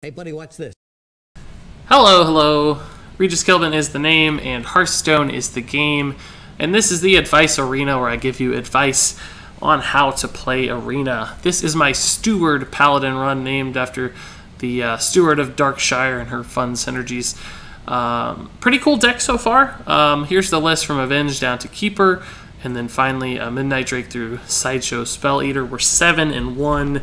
Hey, buddy, watch this. Hello, hello. Regis Kilvin is the name, and Hearthstone is the game. And this is the Advice Arena, where I give you advice on how to play Arena. This is my Steward Paladin run, named after the Steward of Darkshire and her fun synergies. Pretty cool deck so far. Here's the list from Avenge down to Keeper, and then finally Midnight Drake through Sideshow Spell Eater. We're 7-1.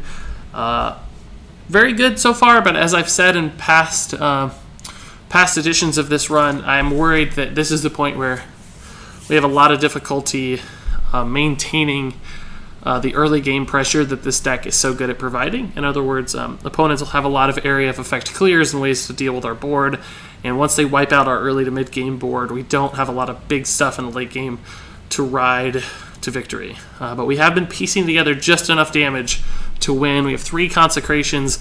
Very good so far, but as I've said in past editions of this run, I'm worried that this is the point where we have a lot of difficulty maintaining the early game pressure that this deck is so good at providing. In other words, opponents will have a lot of area of effect clears and ways to deal with our board, and once they wipe out our early to mid game board, we don't have a lot of big stuff in the late game to ride to victory. But we have been piecing together just enough damage to win. We have 3 consecrations,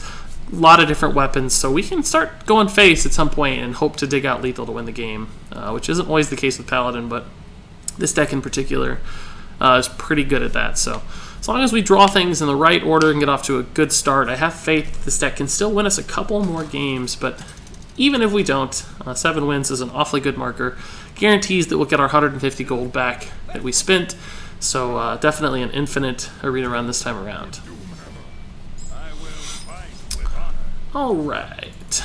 a lot of different weapons, so we can start going face at some point and hope to dig out lethal to win the game, which isn't always the case with Paladin, but this deck in particular is pretty good at that. So as long as we draw things in the right order and get off to a good start, I have faith this deck can still win us a couple more games. But even if we don't, 7 wins is an awfully good marker. Guarantees that we'll get our 150 gold back that we spent. So definitely an infinite arena run this time around. Alright.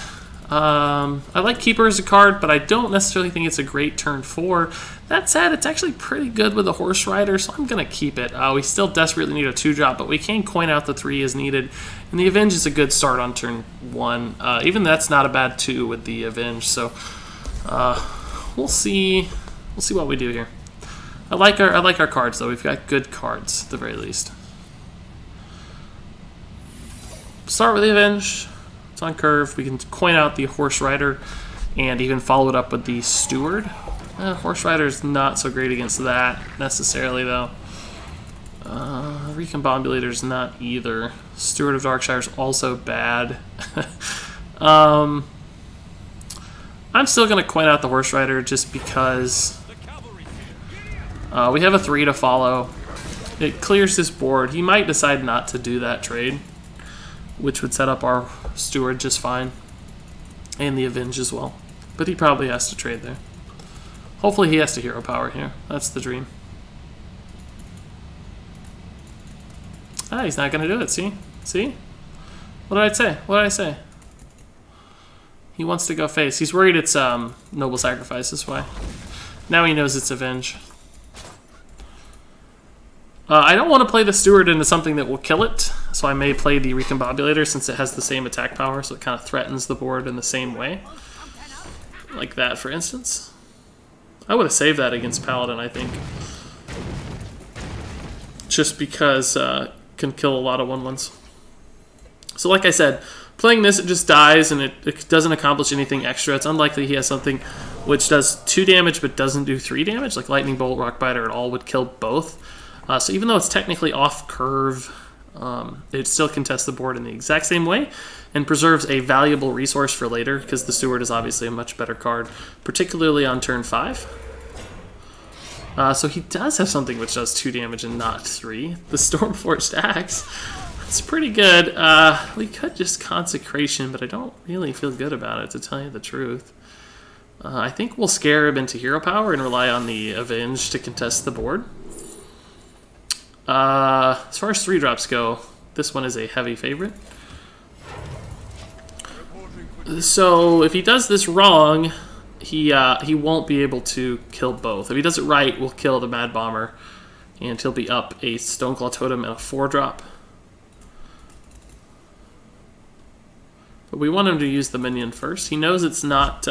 I like Keeper as a card, but I don't necessarily think it's a great turn 4. That said, it's actually pretty good with a Horse Rider, so I'm going to keep it. We still desperately need a 2-drop, but we can coin out the 3 as needed. And the Avenge is a good start on turn 1. Even that's not a bad 2 with the Avenge, so we'll see what we do here. I like our cards, though. We've got good cards, at the very least. Start with the Avenge. It's on curve. We can coin out the Horse Rider and even follow it up with the Steward. Horse Rider is not so great against that necessarily, though. Recombobulator is not either. Steward of Darkshire is also bad. I'm still going to coin out the Horse Rider just because we have a 3 to follow. It clears this board. He might decide not to do that trade, which would set up our Steward just fine, and the Avenge as well. But he probably has to trade there. Hopefully he has to hero power here. That's the dream. Ah, he's not going to do it, see? See? What did I say? What did I say? He wants to go face. He's worried it's Noble Sacrifice, this way. Now he knows it's Avenge. I don't want to play the Steward into something that will kill it, so I may play the Recombobulator since it has the same attack power, so it kind of threatens the board in the same way. Like that, for instance. I would have saved that against Paladin, I think. Just because it can kill a lot of 1/1s. So like I said, playing this, it just dies and it doesn't accomplish anything extra. It's unlikely he has something which does 2 damage but doesn't do 3 damage, like Lightning Bolt, Rockbiter, and all would kill both. So even though it's technically off curve, it still contests the board in the exact same way and preserves a valuable resource for later, because the Steward is obviously a much better card, particularly on turn 5. So he does have something which does 2 damage and not 3. The Stormforged Axe. It's pretty good. We could just Consecration, but I don't really feel good about it, to tell you the truth. I think we'll scare him into hero power and rely on the Avenge to contest the board. As far as 3-drops go, this one is a heavy favorite. So if he does this wrong, he won't be able to kill both. If he does it right, we'll kill the Mad Bomber, and he'll be up a Stoneclaw Totem and a 4-drop. But we want him to use the minion first. He knows it's not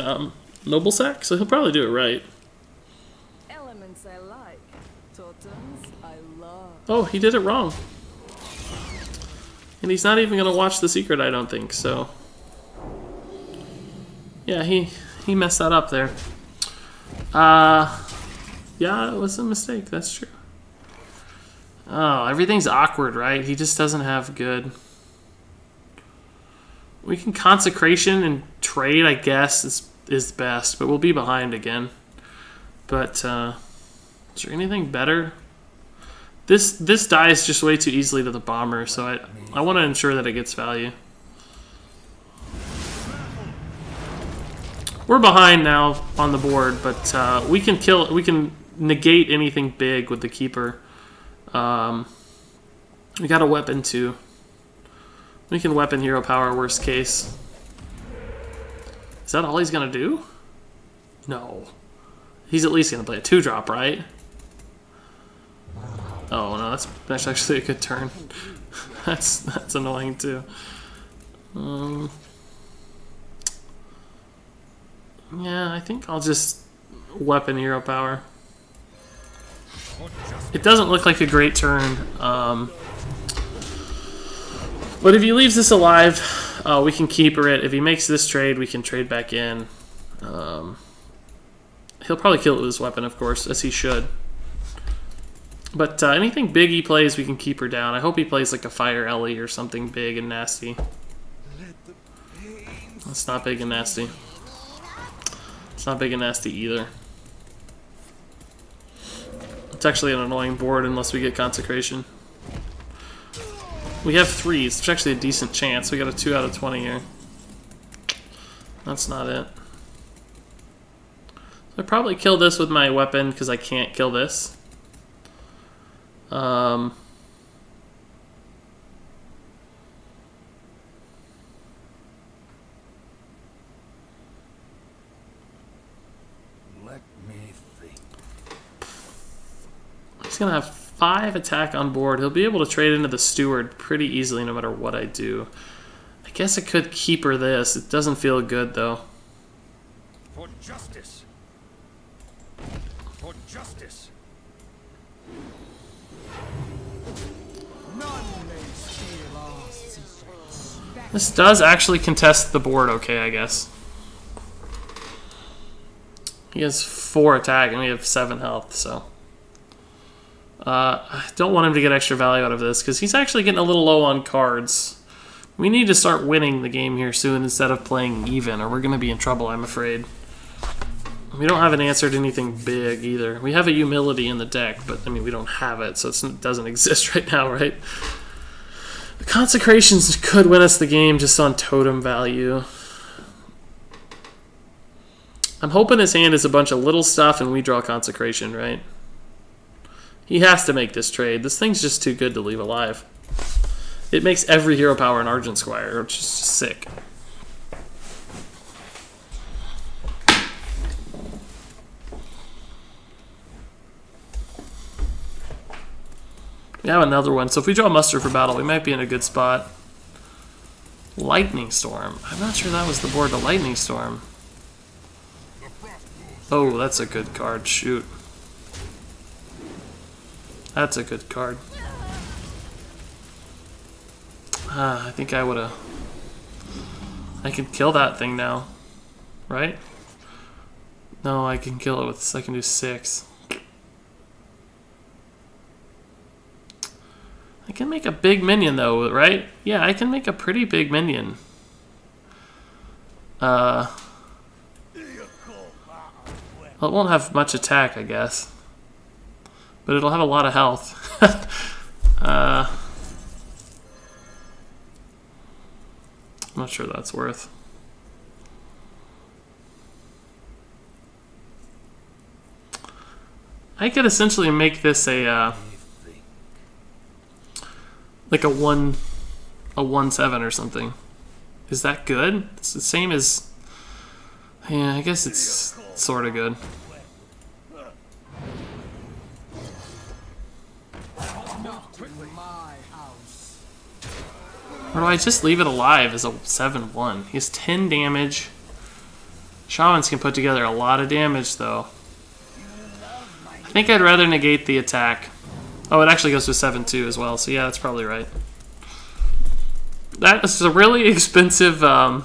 Noble Sac, so he'll probably do it right. Elements I like, totems I love. Oh, he did it wrong. And he's not even going to watch the secret, I don't think, so... Yeah, he messed that up there. Yeah, it was a mistake, that's true. Oh, everything's awkward, right? He just doesn't have good... We can Consecration and trade, I guess, is best, but we'll be behind again. But, is there anything better? This dies just way too easily to the Bomber, so I want to ensure that it gets value. We're behind now on the board, but we can kill. We can negate anything big with the keeper. We got a weapon too. We can weapon hero power, worst case. Is that all he's gonna do? No. He's at least gonna play a 2-drop, right? Oh no, that's actually a good turn. that's annoying too. Yeah, I think I'll just weapon hero power. It doesn't look like a great turn. But if he leaves this alive, we can keeper it. If he makes this trade, we can trade back in. He'll probably kill it with his weapon, of course, as he should. But anything big he plays, we can keep her down. I hope he plays like a Fire Ellie or something big and nasty. That's not big and nasty. It's not big and nasty either. It's actually an annoying board unless we get Consecration. We have 3s. It's actually a decent chance. We got a 2 out of 20 here. That's not it. So I probably kill this with my weapon because I can't kill this. Let me think. He's gonna have 5 attack on board. He'll be able to trade into the Steward pretty easily no matter what I do. I guess I could keeper this. It doesn't feel good though. For justice. For justice. This does actually contest the board okay, I guess. He has 4 attack and we have 7 health, so. I don't want him to get extra value out of this because he's actually getting a little low on cards. We need to start winning the game here soon instead of playing even, or we're going to be in trouble, I'm afraid. We don't have an answer to anything big either. We have a humility in the deck, but I mean we don't have it, so it doesn't exist right now, right? The Consecrations could win us the game just on totem value. I'm hoping his hand is a bunch of little stuff and we draw Consecration, right? He has to make this trade. This thing's just too good to leave alive. It makes every hero power an Argent Squire, which is just sick. We have another one, so if we draw Muster for battle, we might be in a good spot. Lightning Storm. I'm not sure that was the board to Lightning Storm. Oh, that's a good card. Shoot. That's a good card. I think I would have... I can kill that thing now. Right? No, I can kill it with... I can do 6. I can make a big minion though, right? Yeah, I can make a pretty big minion. Well, it won't have much attack, I guess. But it'll have a lot of health. I'm not sure that's worth. I could essentially make this a like a 1/7 or something. Is that good? It's the same as... Yeah, I guess it's sort of good. Or do I just leave it alive as a 7/1? He has 10 damage. Shamans can put together a lot of damage, though. I think I'd rather negate the attack. Oh, it actually goes to 7/2 as well, so yeah, that's probably right. That is a really expensive... Oh,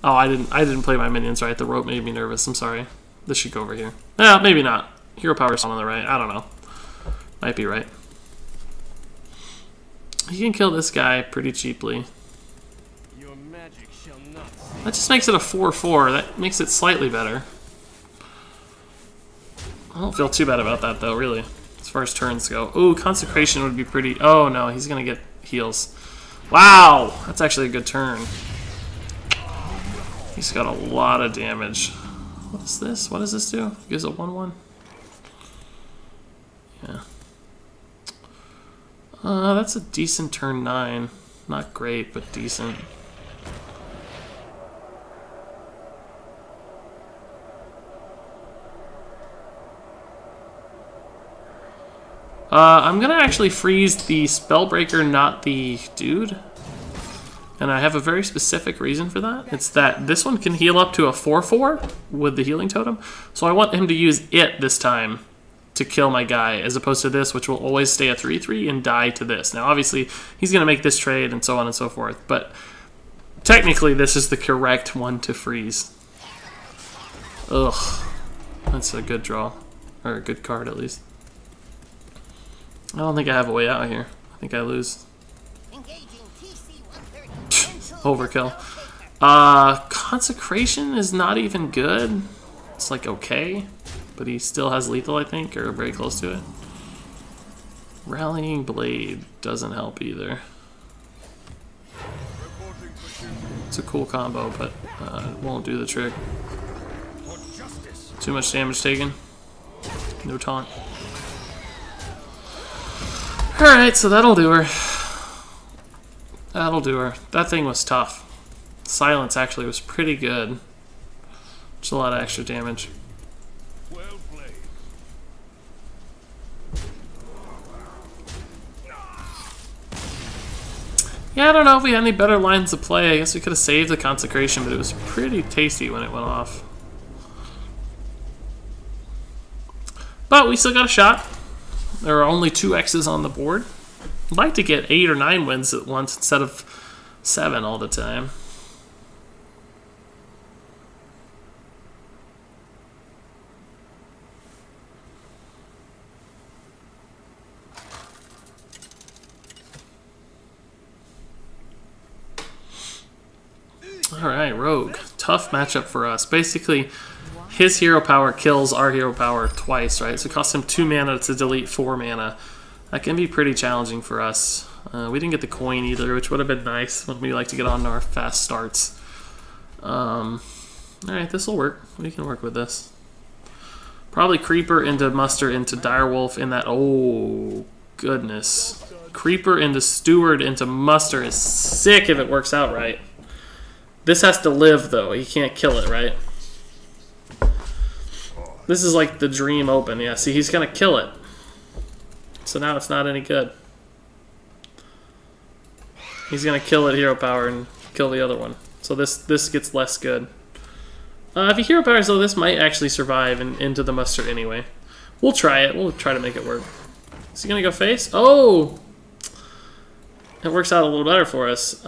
I didn't play my minions right. The rope made me nervous. I'm sorry. This should go over here. Yeah, maybe not. Hero power's on the right. I don't know. Might be right. You can kill this guy pretty cheaply. That just makes it a 4/4. That makes it slightly better. I don't feel too bad about that, though, really. As far as turns go. Ooh, Consecration would be pretty... Oh, no, he's going to get heals. Wow! That's actually a good turn. He's got a lot of damage. What is this? What does this do? It gives a 1/1. Yeah. That's a decent turn 9. Not great, but decent. I'm gonna actually freeze the Spellbreaker, not the dude. And I have a very specific reason for that. It's that this one can heal up to a 4/4 with the healing totem. So I want him to use it this time to kill my guy, as opposed to this, which will always stay a 3/3 and die to this. Now, obviously, he's gonna make this trade and so on and so forth, but technically this is the correct one to freeze. Ugh. That's a good draw. Or a good card, at least. I don't think I have a way out here. I think I lose. Overkill. Consecration is not even good. It's like okay, but he still has lethal, I think, or very close to it. Rallying Blade doesn't help either. It's a cool combo, but it won't do the trick. Too much damage taken. No taunt. Alright, so that'll do her. That'll do her. That thing was tough. Silence actually was pretty good. Just a lot of extra damage. Well played. Yeah, I don't know if we had any better lines of play. I guess we could have saved the consecration, but it was pretty tasty when it went off. But we still got a shot. There are only 2 X's on the board. I'd like to get 8 or 9 wins at once instead of 7 all the time. Alright, Rogue. Tough matchup for us. Basically, his hero power kills our hero power twice, right? So it costs him 2 mana to delete 4 mana. That can be pretty challenging for us. We didn't get the coin either, which would have been nice when we like to get on our fast starts. Alright, this will work. We can work with this. Probably Creeper into Muster into Direwolf in that... Oh, goodness. Creeper into Steward into Muster is sick if it works out right. This has to live, though. He can't kill it, right? This is like the dream open. Yeah, see, he's going to kill it. So now it's not any good. He's going to kill it hero power and kill the other one. So this gets less good. If he hero powers, though, this might actually survive and into the Muster anyway. We'll try it. We'll try to make it work. Is he going to go face? Oh! It works out a little better for us.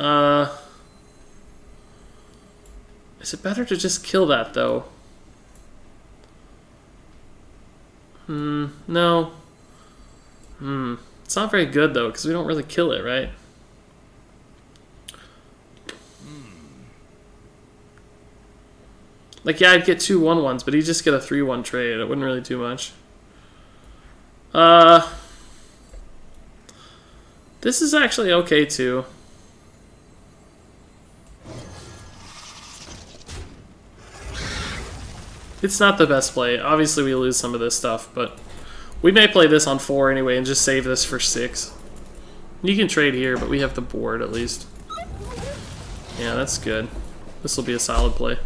Is it better to just kill that, though? No. It's not very good, though, because we don't really kill it, right? Like, yeah, I'd get 2 1/1s, but he'd just get a 3/1 trade. It wouldn't really do much. This is actually okay, too. It's not the best play. Obviously, we lose some of this stuff, but we may play this on 4 anyway and just save this for 6. You can trade here, but we have the board at least. Yeah, that's good. This will be a solid play.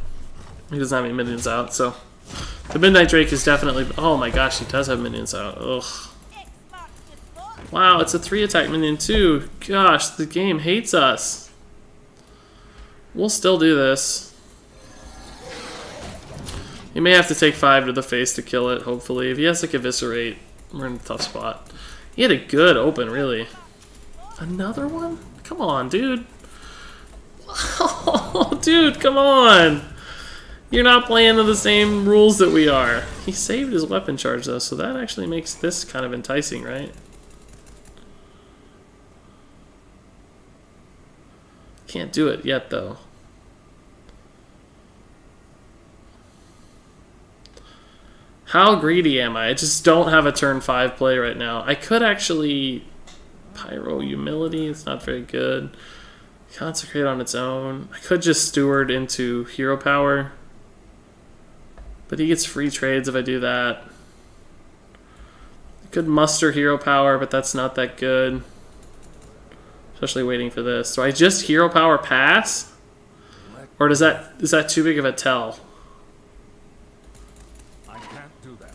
He doesn't have any minions out, so... The Midnight Drake is definitely... Oh my gosh, he does have minions out. Ugh. Wow, it's a 3-attack minion too. Gosh, the game hates us. We'll still do this. He may have to take 5 to the face to kill it, hopefully. If he has like Eviscerate, we're in a tough spot. He had a good open, really. Another one? Come on, dude. Oh, dude, come on. You're not playing to the same rules that we are. He saved his weapon charge, though, so that actually makes this kind of enticing, right? Can't do it yet, though. How greedy am I? I just don't have a turn 5 play right now. I could actually... Pyro Humility, it's not very good. Consecrate on its own. I could just steward into hero power. But he gets free trades if I do that. I could muster hero power, but that's not that good. Especially waiting for this. Do I just hero power pass? Or is that too big of a tell? I can't do that.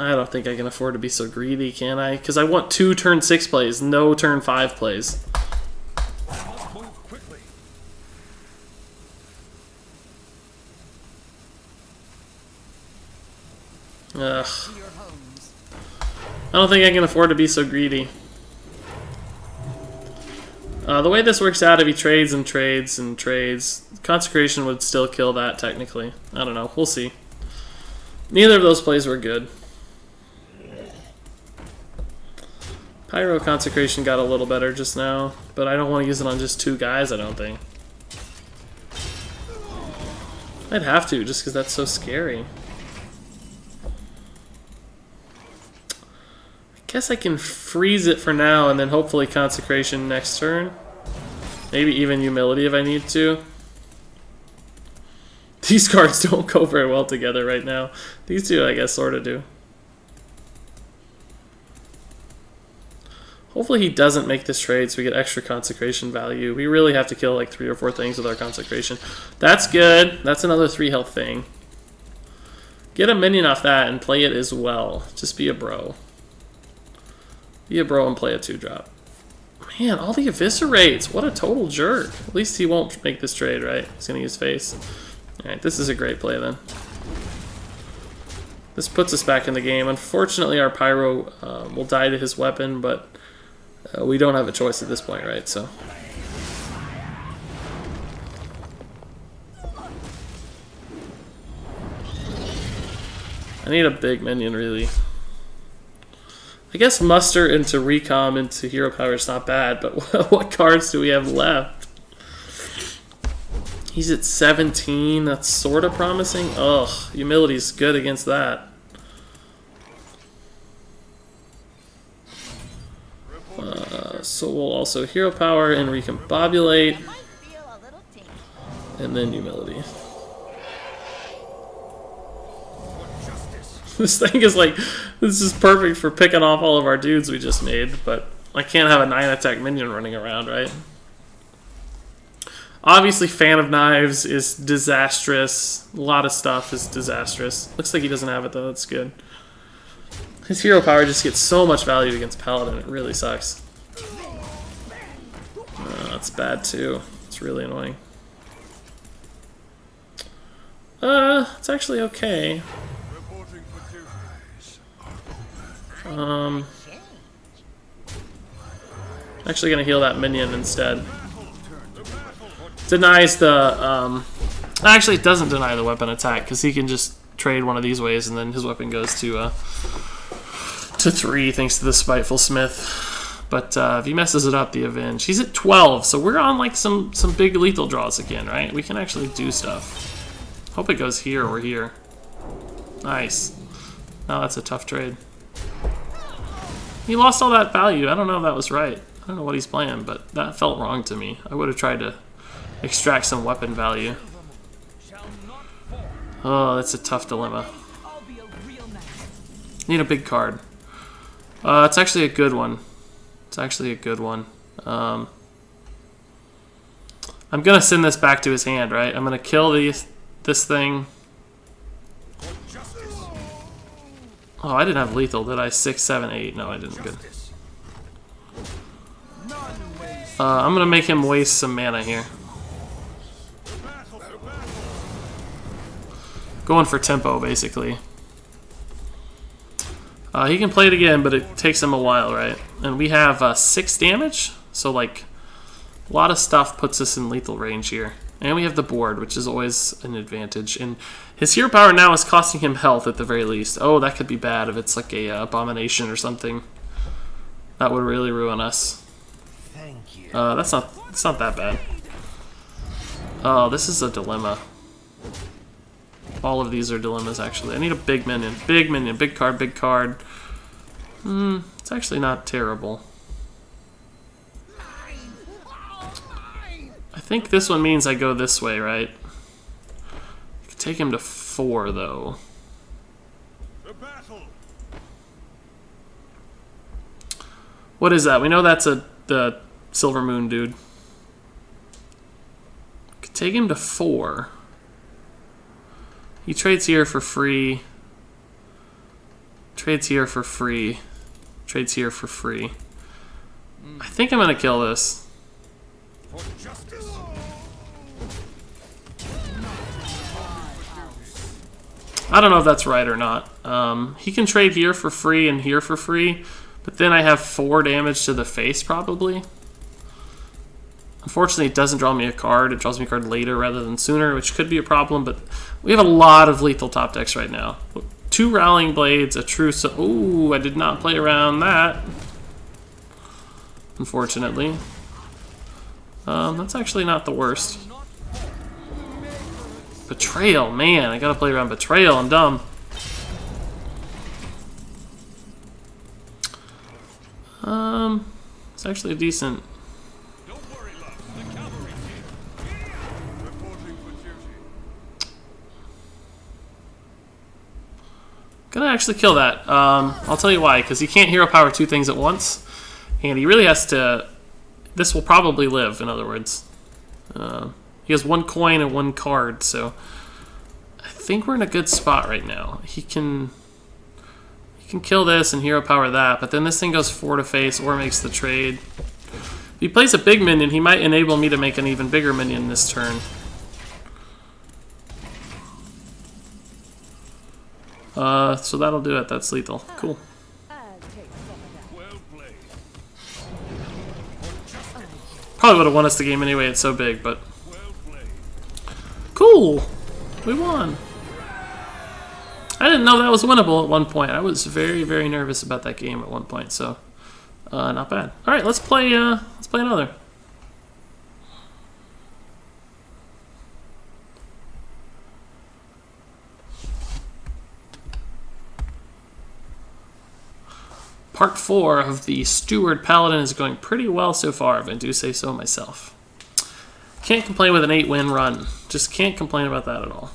I don't think I can afford to be so greedy, can I? Because I want 2 turn 6 plays, no turn 5 plays. Move quickly. Ugh. I don't think I can afford to be so greedy. The way this works out, if he trades and trades and trades, Consecration would still kill that technically. I don't know. We'll see. Neither of those plays were good. Pyro Consecration got a little better just now, but I don't want to use it on just 2 guys, I don't think. I'd have to, just because that's so scary. I guess I can freeze it for now and then hopefully Consecration next turn. Maybe even Humility if I need to. These cards don't go very well together right now. These two, I guess, sort of do. Hopefully he doesn't make this trade so we get extra Consecration value. We really have to kill like 3 or 4 things with our Consecration. That's good. That's another 3 health thing. Get a minion off that and play it as well. Just be a bro. Be a bro and play a 2-drop. Man, all the eviscerates. What a total jerk. At least he won't make this trade, right? He's going to use face. Alright, this is a great play then. This puts us back in the game. Unfortunately, our Pyro will die to his weapon, but we don't have a choice at this point, right? So I need a big minion, really. I guess muster into recom into hero power is not bad, but what cards do we have left? He's at 17. That's sort of promising. Ugh, Humility's good against that. So we'll also hero power and recombobulate, and then Humility. This thing is like, this is perfect for picking off all of our dudes we just made, but I can't have a 9-attack minion running around, right? Obviously, Fan of Knives is disastrous. A lot of stuff is disastrous. Looks like he doesn't have it, though. That's good. His hero power just gets so much value against Paladin. It really sucks. That's bad, too. It's really annoying. It's actually okay. Actually gonna heal that minion instead. Denies the, actually it doesn't deny the weapon attack, because he can just trade one of these ways and then his weapon goes to 3 thanks to the Spiteful Smith. But if he messes it up, the Avenge. He's at 12, so we're on like some big lethal draws again, right? We can actually do stuff. Hope it goes here or here. Nice. Now that's a tough trade. He lost all that value. I don't know if that was right. I don't know what he's playing, but that felt wrong to me. I would have tried to extract some weapon value. Oh, that's a tough dilemma. Need a big card. It's actually a good one. It's actually a good one. I'm gonna send this back to his hand, right? I'm gonna kill this thing. Oh, I didn't have lethal, did I? 6, 7, 8. No, I didn't. Good. I'm gonna make him waste some mana here. Going for tempo, basically. He can play it again, but it takes him a while, right? And we have 6 damage, so like a lot of stuff puts us in lethal range here. And we have the board, which is always an advantage. And his hero power now is costing him health at the very least. Oh, that could be bad if it's like a abomination or something. That would really ruin us. Thank you. It's not that bad. Oh, this is a dilemma. All of these are dilemmas, actually. I need a big minion. Big minion. Big card, big card. It's actually not terrible. think this one means I go this way, right? Take him to 4, though. The battle. What is that? We know that's the Silver Moon dude. Could take him to 4. He trades here for free. Trades here for free. Trades here for free. I think I'm gonna kill this. For justice. I don't know if that's right or not. He can trade here for free and here for free, but then I have 4 damage to the face probably. Unfortunately, it doesn't draw me a card. It draws me a card later rather than sooner, which could be a problem, but we have a lot of lethal top decks right now. 2 Rallying Blades, a Truce. Ooh, I did not play around that. Unfortunately. That's actually not the worst. Betrayal, man, I gotta play around Betrayal, I'm dumb. It's actually a decent. Don't worry, love. The cavalry's here. Reporting for duty. Gonna actually kill that. I'll tell you why, because he can't hero power 2 things at once, and he really has to. This will probably live, in other words. He has 1 coin and 1 card, so I think we're in a good spot right now. He can kill this and hero power that, but then this thing goes 4 to face or makes the trade. If he plays a big minion, he might enable me to make an even bigger minion this turn. So that'll do it. That's lethal. Cool. I'll take some of that. Well played. Probably would have won us the game anyway. It's so big, but Well played. cool. We won. I didn't know that was winnable at one point. I was very, very nervous about that game at one point. So, not bad. All right, let's play. Let's play another. Part 4 of the Steward Paladin is going pretty well so far, if I do say so myself. Can't complain with an 8-win run. Just can't complain about that at all.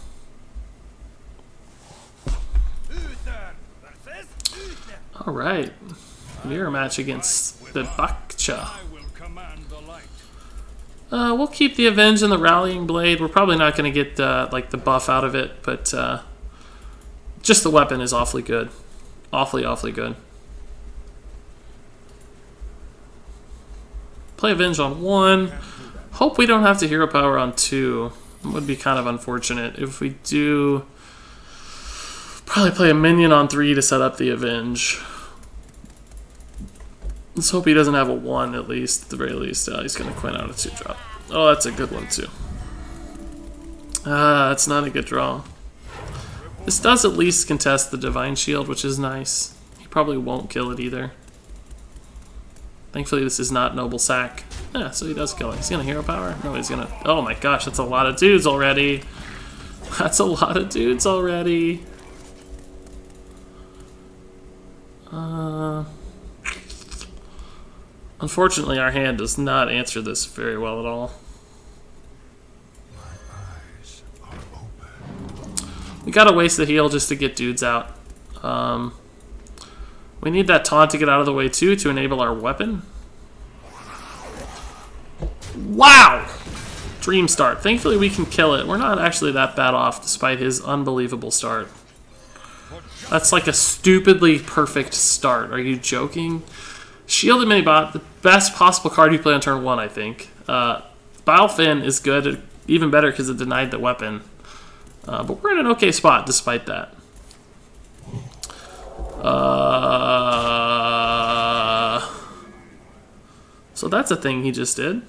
Alright. Mirror match against the Bakcha. I will command the light. We'll keep the Avenge and the Rallying Blade. We're probably not going to get like the buff out of it, but just the weapon is awfully good. Awfully, awfully good. Play Avenge on 1. Hope we don't have to hero power on 2. It would be kind of unfortunate. If we do, probably play a minion on 3 to set up the Avenge. Let's hope he doesn't have a 1 at least. At the very least, he's going to Quinn out a 2-drop. Oh, that's a good one too. That's not a good draw. This does at least contest the Divine Shield, which is nice. He probably won't kill it either. Thankfully, this is not Noble Sack. Yeah, so he does kill it. He's going to hero power? No, he's going to... Oh my gosh, that's a lot of dudes already. That's a lot of dudes already. Unfortunately, our hand does not answer this very well at all. We gotta waste the heal just to get dudes out. We need that taunt to get out of the way too to enable our weapon. Wow! Dream start. Thankfully we can kill it. We're not actually that bad off despite his unbelievable start. That's like a stupidly perfect start. Are you joking? Shielded Minibot, the best possible card you play on turn 1, I think. Bilefin is good, even better because it denied the weapon. But we're in an okay spot despite that. So that's a thing he just did.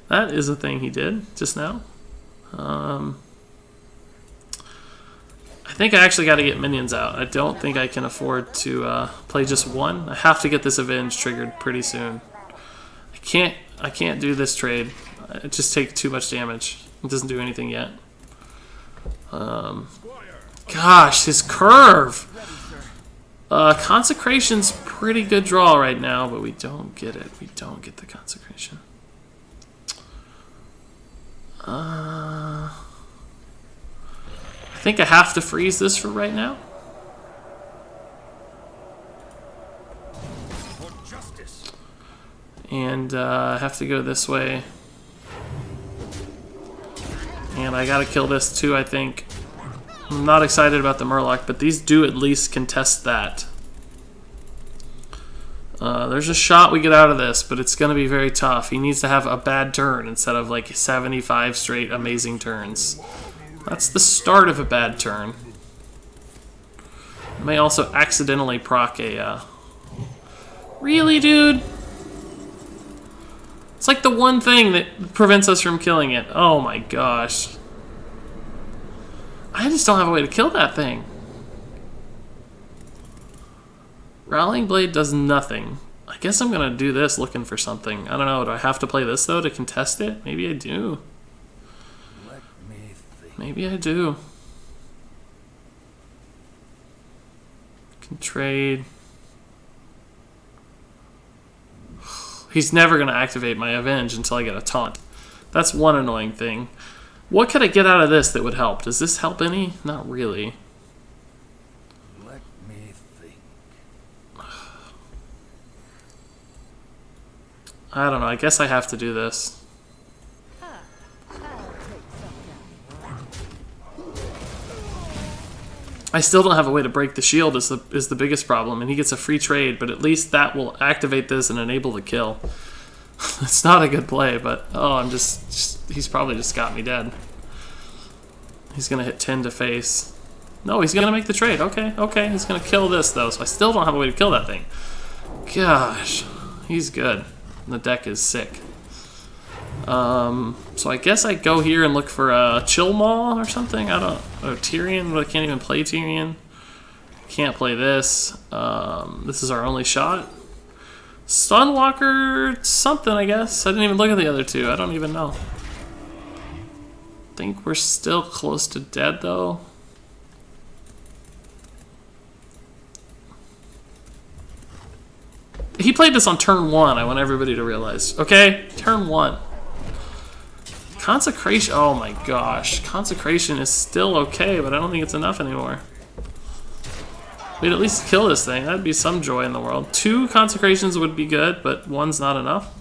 That is a thing he did just now. I think I actually got to get minions out. I don't think I can afford to play just 1. I have to get this Avenge triggered pretty soon. I can't do this trade. It just takes too much damage. It doesn't do anything yet. Gosh, his curve! Consecration's pretty good draw right now, but we don't get it. We don't get the Consecration. I think I have to freeze this for right now. For justice. And I have to go this way. And I gotta kill this too, I think. I'm not excited about the Murloc, but these do at least contest that. There's a shot we get out of this, but it's going to be very tough. He needs to have a bad turn instead of like 75 straight amazing turns. That's the start of a bad turn. I may also accidentally proc a... Really, dude? It's like the one thing that prevents us from killing it. Oh my gosh. I just don't have a way to kill that thing. Rallying Blade does nothing. I guess I'm gonna do this looking for something. I don't know, do I have to play this though to contest it? Maybe I do. Let me think. Maybe I do. Can trade. He's never gonna activate my Avenge until I get a taunt. That's one annoying thing. What could I get out of this that would help? Does this help any? Not really. Let me think. I don't know. I guess I have to do this. I'll take some now. I still don't have a way to break the shield is the biggest problem, and he gets a free trade, but at least that will activate this and enable the kill. It's not a good play, but oh, he's probably just got me dead. He's gonna hit 10 to face. No, he's gonna make the trade. Okay, okay, he's gonna kill this though, so I still don't have a way to kill that thing. Gosh, he's good. The deck is sick. So I guess I go here and look for a Chill Maul or something. I don't. Or Tyrion, but I can't even play Tyrion. Can't play this. This is our only shot. Stunwalker something, I guess. I didn't even look at the other two. I don't even know. I think we're still close to dead though. He played this on turn 1, I want everybody to realize. Okay, turn 1. Consecration, oh my gosh. Consecration is still okay, but I don't think it's enough anymore. We'd at least kill this thing, that'd be some joy in the world. 2 consecrations would be good, but 1's not enough.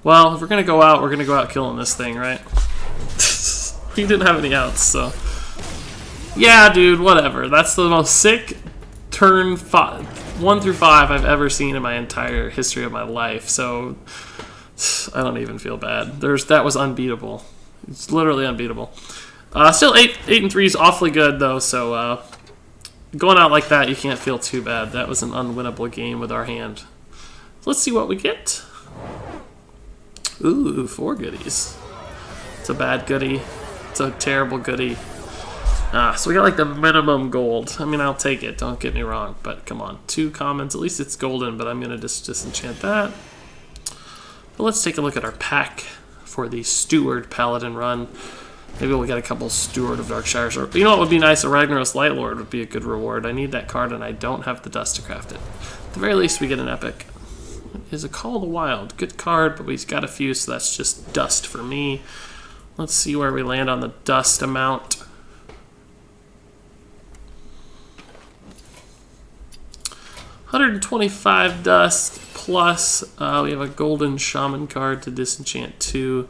Well, if we're gonna go out killing this thing, right? We didn't have any outs, so... Yeah, dude, whatever. That's the most sick turn 1 through 5 I've ever seen in my entire history of my life. So I don't even feel bad. That was unbeatable. It's literally unbeatable. Still 8 and 3 is awfully good though. So going out like that, you can't feel too bad. That was an unwinnable game with our hand. Let's see what we get. Ooh, 4 goodies. It's a bad goodie. It's a terrible goodie. So we got like the minimum gold. I mean, I'll take it, don't get me wrong, but come on. 2 commons, at least it's golden, but I'm gonna just disenchant that. But let's take a look at our pack for the Steward Paladin run. Maybe we'll get a couple Steward of Darkshires. Or, you know what would be nice? A Ragnaros Lightlord would be a good reward. I need that card and I don't have the dust to craft it. At the very least, we get an epic. It is a Call of the Wild. Good card, but we've got a few, so that's just dust for me. Let's see where we land on the dust amount. 125 dust plus we have a golden shaman card to disenchant 2,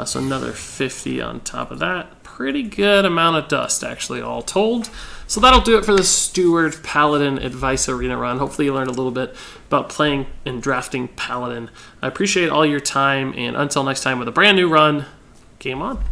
so another 50 on top of that. Pretty good amount of dust actually all told. So that'll do it for the Steward Paladin Advice Arena run. Hopefully you learned a little bit about playing and drafting Paladin. I appreciate all your time, and until next time with a brand new run, game on.